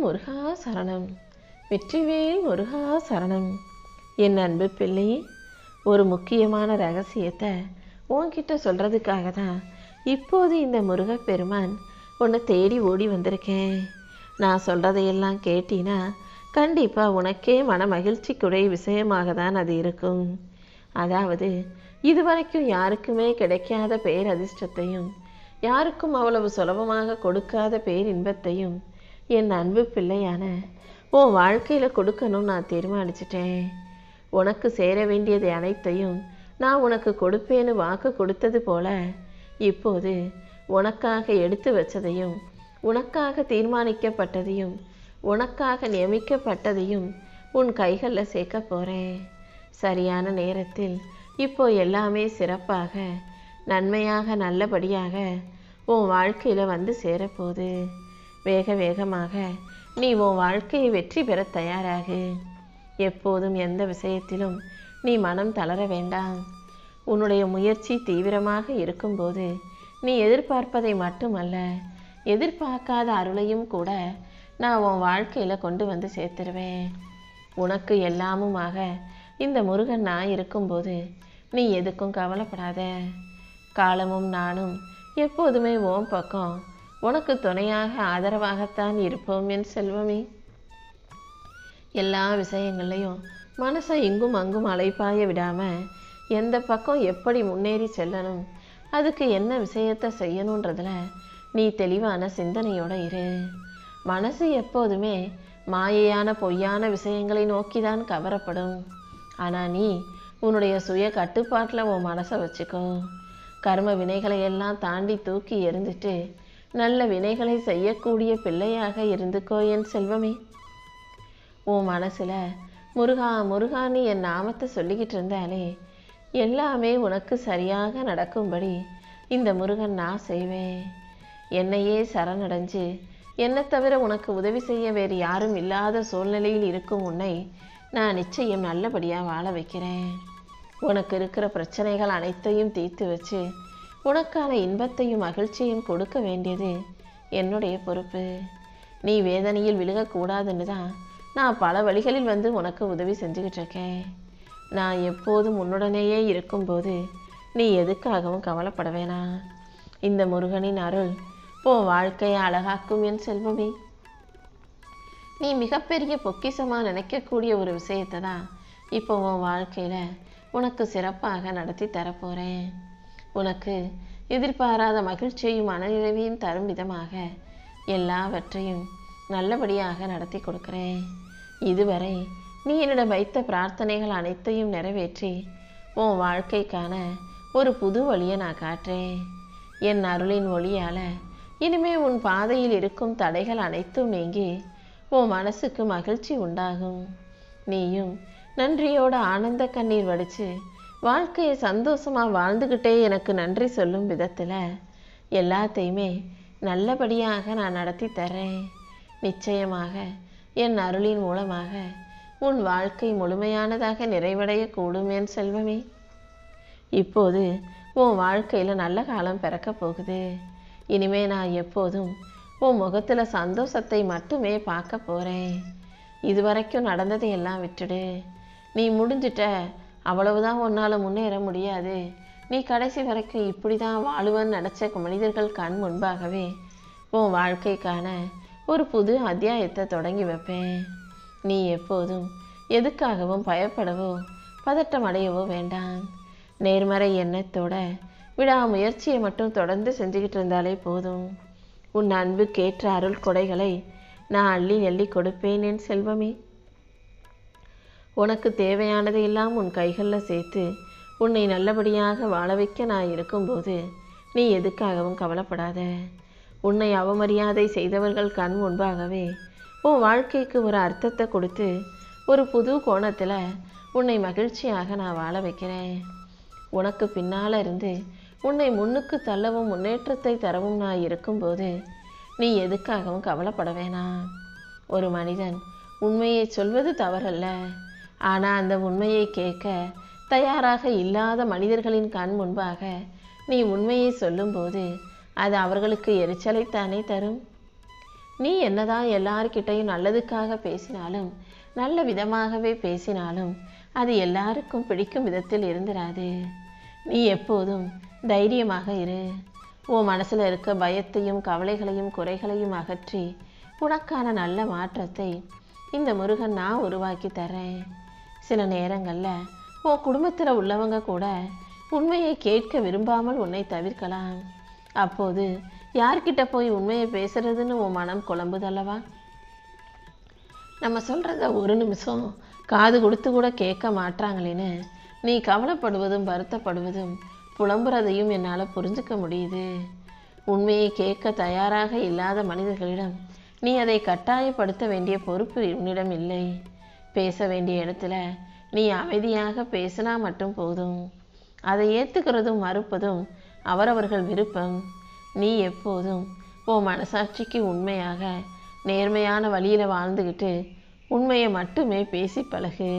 முருகா சரணம். வெற்றிவேல் முருகா சரணம். என் அன்பு பிள்ளை, ஒரு முக்கியமான ரகசியத்தை உன்கிட்ட சொல்கிறதுக்காக தான் இப்போது இந்த முருகப்பெருமான் உன்னை தேடி ஓடி வந்திருக்கேன். நான் சொல்கிறதையெல்லாம் கேட்டினா கண்டிப்பாக உனக்கே மன மகிழ்ச்சிக்குடைய விஷயமாக தான் அது இருக்கும். அதாவது இதுவரைக்கும் யாருக்குமே கிடைக்காத பேரதிர்ஷ்டத்தையும் யாருக்கும் அவ்வளவு சுலபமாக கொடுக்காத பேரின்பத்தையும் என் அன்பு பிள்ளையான உன் வாழ்க்கையில் கொடுக்கணும்னு நான் தீர்மானிச்சிட்டேன். உனக்கு சேர வேண்டியது அனைத்தையும் நான் உனக்கு கொடுப்பேன்னு வாக்கு கொடுத்தது போல இப்போது உனக்காக எடுத்து வச்சதையும் உனக்காக தீர்மானிக்கப்பட்டதையும் உனக்காக நியமிக்கப்பட்டதையும் உன் கைகளில் சேர்க்க போகிறேன். சரியான நேரத்தில் இப்போ எல்லாமே சிறப்பாக நன்மையாக நல்லபடியாக உன் வாழ்க்கையில் வந்து சேரப்போகுது. வேக வேகமாக நீ உன் வாழ்க்கையை வெற்றி பெற தயாராகு. எப்போதும் எந்த விஷயத்திலும் நீ மனம் தளர வேண்டாம். உன்னுடைய முயற்சி தீவிரமாக இருக்கும்போது நீ எதிர்பார்ப்பதை மட்டுமல்ல, எதிர்பார்க்காத அருளையும் கூட நான் உன் வாழ்க்கையில் கொண்டு வந்து சேர்த்துருவேன். உனக்கு எல்லாமுமாக இந்த முருகன் நான் இருக்கும்போது நீ எதுக்கும் கவலைப்படாத. காலமும் நானும் எப்போதுமே உன் பக்கம் உனக்கு துணையாக ஆதரவாகத்தான் இருப்போம் என் செல்வமே. எல்லா விஷயங்கள்லையும் மனசை இங்கும் அங்கும் அலைப்பாய விடாமல் எந்த பக்கம் எப்படி முன்னேறி செல்லணும், அதுக்கு என்ன விஷயத்தை செய்யணுன்றதில் நீ தெளிவான சிந்தனையோடு இரு. மனசு எப்போதுமே மாயையான பொய்யான விஷயங்களை நோக்கி தான் கவரப்படும். ஆனால் நீ உன்னுடைய சுய கட்டுப்பாட்டில் உன் மனசை வச்சுக்கோ. கர்ம வினைகளை எல்லாம் தாண்டி தூக்கி எறிந்துட்டு நல்ல வினைகளை செய்யக்கூடிய பிள்ளையாக இருந்துக்கோ என் செல்வமே. உன் மனசில் முருகா முருகான்னு என் நாமத்தை சொல்லிக்கிட்டு இருந்தாலே எல்லாமே உனக்கு சரியாக நடக்கும்படி இந்த முருகன் நான் செய்வேன். என்னையே சரணடைஞ்சு என்னை தவிர உனக்கு உதவி செய்ய வேறு யாரும் இல்லாத சூழ்நிலையில் இருக்கும் உன்னை நான் நிச்சயம் நல்லபடியாக வாழ வைக்கிறேன். உனக்கு இருக்கிற பிரச்சனைகள் அனைத்தையும் தீர்த்து வச்சு உனக்கான இன்பத்தையும் மகிழ்ச்சியும் கொடுக்க வேண்டியது என்னுடைய பொறுப்பு. நீ வேதனையில் விழுகக்கூடாதுன்னு தான் நான் பல வழிகளில் வந்து உனக்கு உதவி செஞ்சுக்கிட்டு இருக்கேன். நான் எப்போதும் உன்னுடனேயே இருக்கும்போது நீ எதுக்காகவும் கவலைப்பட வேணாம். இந்த முருகனின் அருள் உன் வாழ்க்கையை அழகாக்கும் என் செல்வமே. நீ மிகப்பெரிய பொக்கிஷமாக நினைக்கக்கூடிய ஒரு விஷயத்தை தான் இப்போ உன் வாழ்க்கையில் உனக்கு சிறப்பாக நடத்தி தரப்போகிறேன். உனக்கு எதிர்பாராத மகிழ்ச்சியையும் மனநிறைவையும் தரும் விதமாக எல்லாவற்றையும் நல்லபடியாக நடத்தி கொடுக்குறேன். இதுவரை நீ என்னிடம் வைத்த பிரார்த்தனைகள் அனைத்தையும் நிறைவேற்றி உன் வாழ்க்கைக்கான ஒரு புது வழியை நான் காட்டுறேன். என் அருளின் ஒளியால் இனிமே உன் பாதையில் இருக்கும் தடைகள் அனைத்தும் நீங்கி உன் மனசுக்கு மகிழ்ச்சி உண்டாகும். நீயும் நன்றியோட ஆனந்த கண்ணீர் வடித்து வாழ்க்கையை சந்தோஷமாக வாழ்ந்துக்கிட்டே எனக்கு நன்றி சொல்லும் விதத்தில் எல்லாத்தையுமே நல்லபடியாக நான் நடத்தி தரேன். நிச்சயமாக என் அருளின் மூலமாக உன் வாழ்க்கை முழுமையானதாக நிறைவடையக்கூடும் என் செல்வமே. இப்போது உன் வாழ்க்கையில் நல்ல காலம் பிறக்க போகுது. இனிமே நான் எப்போதும் உன் முகத்தில் சந்தோஷத்தை மட்டுமே பார்க்க போகிறேன். இதுவரைக்கும் நடந்ததையெல்லாம் விட்டுடு. நீ முடிஞ்சிட்ட, அவ்வளவுதான், உன்னால் முன்னேற முடியாது, நீ கடைசி வரைக்கும் இப்படி தான் வாழுவன்னு நினச்ச மனிதர்கள் கண் முன்பாகவே உன் வாழ்க்கைக்கான ஒரு புது அத்தியாயத்தை தொடங்கி வைப்பேன். நீ எப்போதும் எதுக்காகவும் பயப்படவோ பதட்டம் அடையவோ வேண்டாம். நேர்மறை எண்ணத்தோட விடாமுயற்சியை மட்டும் தொடர்ந்து செஞ்சுக்கிட்டு இருந்தாலே போதும். உன் அன்புக்கேற்ற அருள் கொடைகளை நான் அள்ளி அள்ளி கொடுப்பேன் என் செல்வமே. உனக்கு தேவையானதையெல்லாம் உன் கைகளில் சேர்த்து உன்னை நல்லபடியாக வாழ வைக்க நான் இருக்கும்போது நீ எதுக்காகவும் கவலைப்படாத. உன்னை அவமரியாதை செய்தவர்கள் கண் முன்பாகவே உன் வாழ்க்கைக்கு ஒரு அர்த்தத்தை கொடுத்து ஒரு புது கோணத்தில் உன்னை மகிழ்ச்சியாக நான் வாழ வைக்கிறேன். உனக்கு பின்னால் இருந்து உன்னை முன்னுக்கு தள்ளவும் முன்னேற்றத்தை தரவும் நான் இருக்கும்போது நீ எதுக்காகவும் கவலைப்பட வேணாம். ஒரு மனிதன் உண்மையை சொல்வது தவறல்ல. ஆனால் அந்த உண்மையை கேட்க தயாராக இல்லாத மனிதர்களின் கண் முன்பாக நீ உண்மையை சொல்லும்போது அது அவர்களுக்கு எரிச்சலைத்தானே தரும். நீ என்னதான் எல்லார்கிட்டையும் நல்லதுக்காக பேசினாலும், நல்ல விதமாகவே பேசினாலும் அது எல்லாருக்கும் பிடிக்கும் விதத்தில் இருந்திராது. நீ எப்போதும் தைரியமாக இரு. உன் மனசில் இருக்க பயத்தையும் கவலைகளையும் குறைகளையும் அகற்றி உனக்கான நல்ல மாற்றத்தை இந்த முருகன் நான் உருவாக்கி தரேன். சில நேரங்களில் உன் குடும்பத்தில் உள்ளவங்க கூட உண்மையை கேட்க விரும்பாமல் உன்னை தவிர்க்கலாம். அப்போது யார்கிட்ட போய் உண்மையை பேசுறதுன்னு உன் மனம் குழம்புதல்லவா? நம்ம சொல்கிறத ஒரு நிமிஷம் காது கொடுத்து கூட கேட்க மாட்டாங்களேன்னு நீ கவலைப்படுவதும் வருத்தப்படுவதும் புலம்புறதையும் என்னால் புரிஞ்சுக்க முடியுது. உண்மையை கேட்க தயாராக இல்லாத மனிதர்களிடம் நீ அதை கட்டாயப்படுத்த வேண்டிய பொறுப்பு உன்னிடம் இல்லை. பேச வேண்டிய இடத்துல நீ அமைதியாக பேசினா மட்டும் போதும். அதை ஏற்றுக்கிறதும் மறுப்பதும் அவரவர்கள் விருப்பம். நீ எப்போதும் உன் மனசாட்சிக்கு உண்மையாக நேர்மையான வழியில் வாழ்ந்துக்கிட்டு உண்மையை மட்டுமே பேசி பழகு.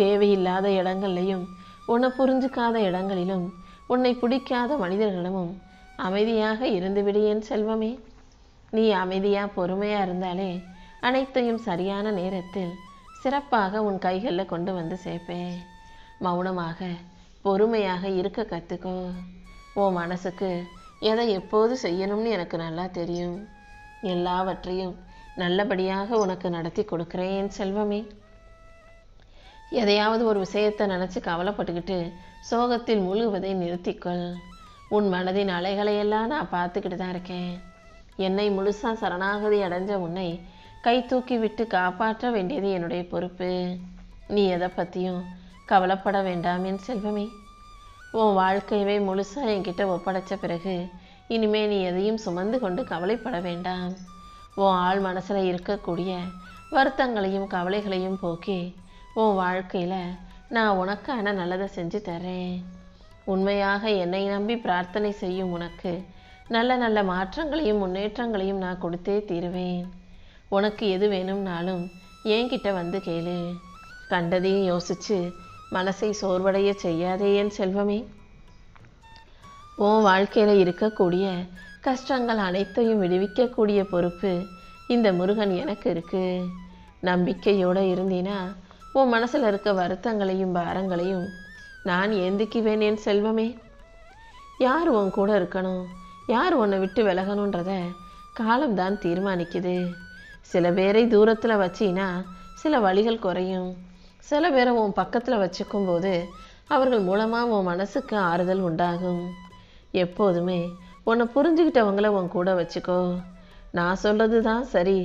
தேவையில்லாத இடங்கள்லையும் உன்னை புரிஞ்சுக்காத இடங்களிலும் உன்னை பிடிக்காத மனிதர்களிடமும் அமைதியாக இருந்துவிடு என் செல்வமே. நீ அமைதியாக பொறுமையாக இருந்தாலே அனைத்தையும் சரியான நேரத்தில் சிறப்பாக உன் கைகளில் கொண்டு வந்து சேர்ப்பேன். மௌனமாக பொறுமையாக இருக்க கற்றுக்கோ. உன் மனசுக்கு எதை எப்போது செய்யணும்னு எனக்கு நல்லா தெரியும். எல்லாவற்றையும் நல்லபடியாக உனக்கு நடத்தி கொடுக்குறேன் என் செல்வமே. எதையாவது ஒரு விஷயத்தை நினச்சி கவலைப்பட்டுக்கிட்டு சோகத்தில் முழுவதை நிறுத்திக்கொள். உன் மனதின் அலைகளையெல்லாம் நான் பார்த்துக்கிட்டு தான் இருக்கேன். என்னை முழுசாக சரணாகதி அடைஞ்ச உன்னை கை தூக்கி விட்டு காப்பாற்ற வேண்டியது என்னுடைய பொறுப்பு. நீ எதை பற்றியும் கவலைப்பட வேண்டாம் என் செல்வமே. உன் வாழ்க்கையவே முழுசாக என்கிட்ட ஒப்படைச்ச பிறகு இனிமே நீ எதையும் சுமந்து கொண்டு கவலைப்பட வேண்டாம். உன் ஆள் மனசில் இருக்கக்கூடிய வருத்தங்களையும் கவலைகளையும் போக்கி உன் வாழ்க்கையில் நான் உனக்கான நல்லதை செஞ்சு தரேன். உண்மையாக என்னை நம்பி பிரார்த்தனை செய்யும் உனக்கு நல்ல நல்ல மாற்றங்களையும் முன்னேற்றங்களையும் நான் கொடுத்தே தீருவேன். உனக்கு எது வேணும்னாலும் என்கிட்ட வந்து கேளு. கண்டதையும் யோசித்து மனசை சோர்வடைய செய்யாதே என் செல்வமே. உன் வாழ்க்கையில் இருக்கக்கூடிய கஷ்டங்கள் அனைத்தையும் விடுவிக்கக்கூடிய பொறுப்பு இந்த முருகன் எனக்கு இருக்கு. நம்பிக்கையோடு இருந்தீனா உன் மனசில் இருக்க வருத்தங்களையும் பாரங்களையும் நான் ஏந்திக்குவேன் என் செல்வமே. யார் உன் கூட இருக்கணும், யார் உன்னை விட்டு விலகணுன்றத காலம்தான் தீர்மானிக்குது. சில பேரை தூரத்தில் வச்சின்னா சில வழிகள் குறையும். சில பேரை உன் பக்கத்தில் வச்சுக்கும் போது அவர்கள் மூலமாக உன் மனசுக்கு ஆறுதல் உண்டாகும். எப்போதுமே உன்னை புரிஞ்சுக்கிட்டவங்கள உன் கூட வச்சுக்கோ. நான் சொல்கிறது தான் சரி,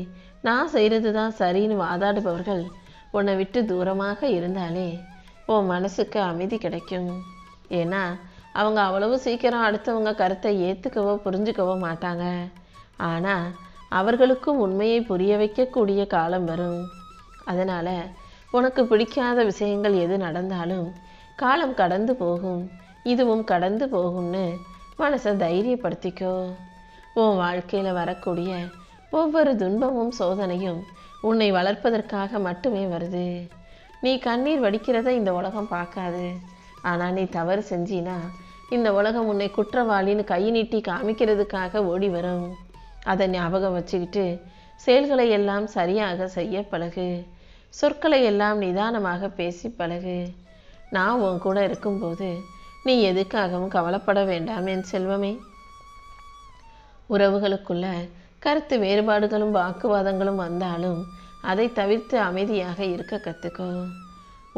நான் செய்கிறது தான் சரின்னு வாதாடுபவர்கள் உன்னை விட்டு தூரமாக இருந்தாலே உன் மனசுக்கு அமைதி கிடைக்கும். ஏன்னா அவங்க அவ்வளவு சீக்கிரம் அடுத்தவங்க கருத்தை ஏற்றுக்கவோ புரிஞ்சுக்கவோ மாட்டாங்க. ஆனால் அவர்களுக்கும் உண்மையை புரிய வைக்கக்கூடிய காலம் வரும். அதனால் உனக்கு பிடிக்காத விஷயங்கள் எது நடந்தாலும் காலம் கடந்து போகும், இதுவும் கடந்து போகும்னு மனசை தைரியப்படுத்திக்கோ. உன் வாழ்க்கையில் வரக்கூடிய ஒவ்வொரு துன்பமும் சோதனையும் உன்னை வளர்ப்பதற்காக மட்டுமே வருது. நீ கண்ணீர் வடிக்கிறத இந்த உலகம் பார்க்காது. ஆனால் நீ தவறு செஞ்சினா இந்த உலகம் உன்னை குற்றவாளின்னு கை நீட்டி காமிக்கிறதுக்காக ஓடி வரும். அதை ஞாபகம் வச்சுக்கிட்டு செயல்களை எல்லாம் சரியாக செய்ய பழகு. சொற்களை எல்லாம் நிதானமாக பேசி பழகு. நான் உன் கூட இருக்கும்போது நீ எதுக்காகவும் கவலைப்பட வேண்டாம் என் செல்வமே. உறவுகளுக்குள்ள கருத்து வேறுபாடுகளும் வாக்குவாதங்களும் வந்தாலும் அதை தவிர்த்து அமைதியாக இருக்க கற்றுக்கோ.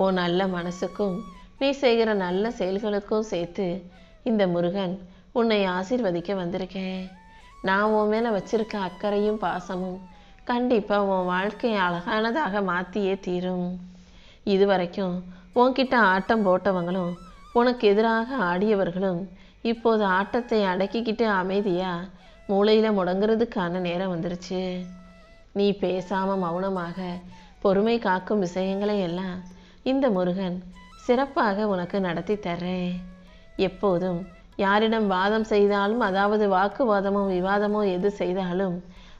உன் நல்ல மனசுக்கும் நீ செய்கிற நல்ல செயல்களுக்கும் சேர்த்து இந்த முருகன் உன்னை ஆசீர்வதிக்க வந்திருக்கேன். நான் உன் மேலே வச்சிருக்க அக்கறையும் பாசமும் கண்டிப்பாக உன் வாழ்க்கையை அழகானதாக மாற்றியே தீரும். இதுவரைக்கும் உன்கிட்ட ஆட்டம் போட்டவங்களும் உனக்கு எதிராக ஆடியவர்களும் இப்போது ஆட்டத்தை அடக்கிக்கிட்டு அமைதியாக மூளையில் முடங்கிறதுக்கான நேரம் வந்துருச்சு. நீ பேசாமல் மௌனமாக பொறுமை காக்கும் விஷயங்களை எல்லாம் இந்த முருகன் சிறப்பாக உனக்கு நடத்தி தர்றேன். எப்போதும் யாரிடம் வாதம் செய்தாலும், அதாவது வாக்குவாதமோ விவாதமோ எது செய்தாலும்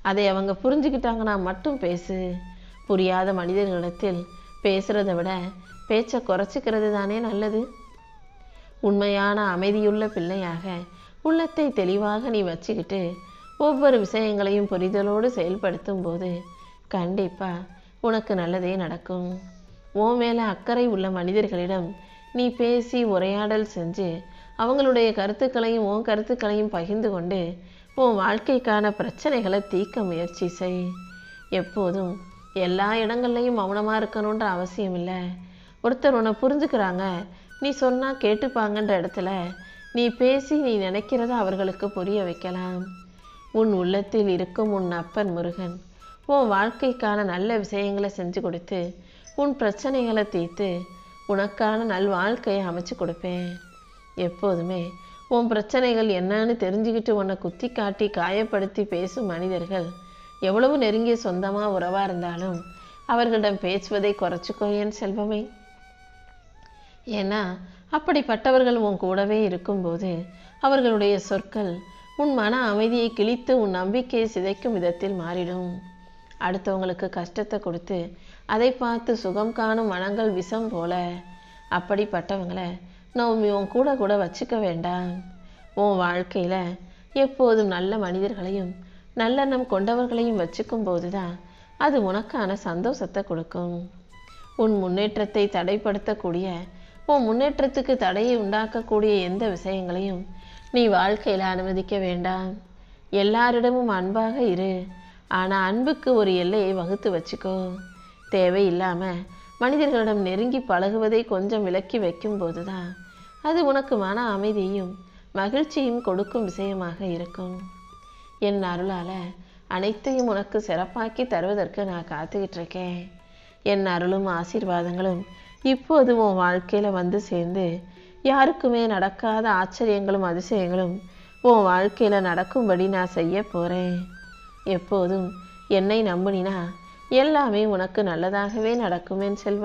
அதை அவங்க புரிஞ்சுக்கிட்டாங்கன்னா மட்டும் பேசு. புரியாத மனிதர்களிடத்தில் பேசுகிறத விட பேச்சை குறைச்சிக்கிறது தானே நல்லது. உண்மையான அமைதியுள்ள பிள்ளையாக உள்ளத்தை தெளிவாக நீ வச்சுக்கிட்டு ஒவ்வொரு விஷயங்களையும் புரிதலோடு செயல்படுத்தும் போது கண்டிப்பா உனக்கு நல்லதே நடக்கும். உன் மேலே அக்கறை உள்ள மனிதர்களிடம் நீ பேசி உரையாடல் செஞ்சு அவங்களுடைய கருத்துக்களையும் உன் கருத்துக்களையும் பகிர்ந்து கொண்டு உன் வாழ்க்கைக்கான பிரச்சனைகளை தீர்க்க முயற்சி செய். எப்போதும் எல்லா இடங்கள்லையும் மௌனமாக இருக்கணுன்ற அவசியம் இல்லை. ஒருத்தர் உன்னை புரிஞ்சுக்கிறாங்க, நீ சொன்னால் கேட்டுப்பாங்கன்ற இடத்துல நீ பேசி நீ நினைக்கிறத அவர்களுக்கு புரிய வைக்கலாம். உன் உள்ளத்தில் இருக்கும் உன் அப்பன் முருகன் உன் வாழ்க்கைக்கான நல்ல விஷயங்களை செஞ்சு கொடுத்து உன் பிரச்சனைகளை தீர்த்து உனக்கான நல் வாழ்க்கையை அமைச்சு கொடுப்பேன். எப்போதுமே உன் பிரச்சனைகள் என்னன்னு தெரிஞ்சுக்கிட்டு உன்னை குத்தி காட்டி காயப்படுத்தி பேசும் மனிதர்கள் எவ்வளவு நெருங்கிய சொந்தமாக உறவாக இருந்தாலும் அவர்களிடம் பேசுவதை குறைச்சிக்கோ என் செல்வமே. ஏன்னா அப்படிப்பட்டவர்கள் உன் கூடவே இருக்கும்போது அவர்களுடைய சொற்கள் உன் மன அமைதியை கிழித்து உன் நம்பிக்கையை சிதைக்கும் விதத்தில் மாறிடும். அடுத்தவங்களுக்கு கஷ்டத்தை கொடுத்து அதை பார்த்து சுகம் காணும் மனங்கள் விஷம் போல. அப்படிப்பட்டவங்களை நான் உன் கூட வச்சுக்க வேண்டாம். உன் வாழ்க்கையில் எப்போதும் நல்ல மனிதர்களையும் நல்லெண்ணம் கொண்டவர்களையும் வச்சுக்கும் போது தான் அது உனக்கான சந்தோஷத்தை கொடுக்கும். உன் முன்னேற்றத்தை தடைப்படுத்தக்கூடிய உன் முன்னேற்றத்துக்கு தடையை உண்டாக்கக்கூடிய எந்த விஷயங்களையும் நீ வாழ்க்கையில் அனுமதிக்க வேண்டாம். எல்லாரிடமும் அன்பாக இரு, ஆனால் அன்புக்கு ஒரு எல்லையை வகுத்து வச்சுக்கோ. தேவையில்லாமல் மனிதர்களிடம் நெருங்கி பழகுவதை கொஞ்சம் விலக்கி வைக்கும்போது தான் அது உனக்கு மன அமைதியும் மகிழ்ச்சியும் கொடுக்கும் விஷயமாக இருக்கும். என் அருளால் அனைத்தையும் உனக்கு சிறப்பாக்கி தருவதற்கு நான் காத்துக்கிட்டு இருக்கேன். என் அருளும் ஆசீர்வாதங்களும் இப்போது உன் வாழ்க்கையில் வந்து சேர்ந்து யாருக்குமே நடக்காத ஆச்சரியங்களும் அதிசயங்களும் உன் வாழ்க்கையில் நடக்கும்படி நான் செய்ய போகிறேன். எப்போதும் என்னை நம்பினா எல்லாமே உனக்கு நல்லதாகவே நடக்கும் என் செல்வம்.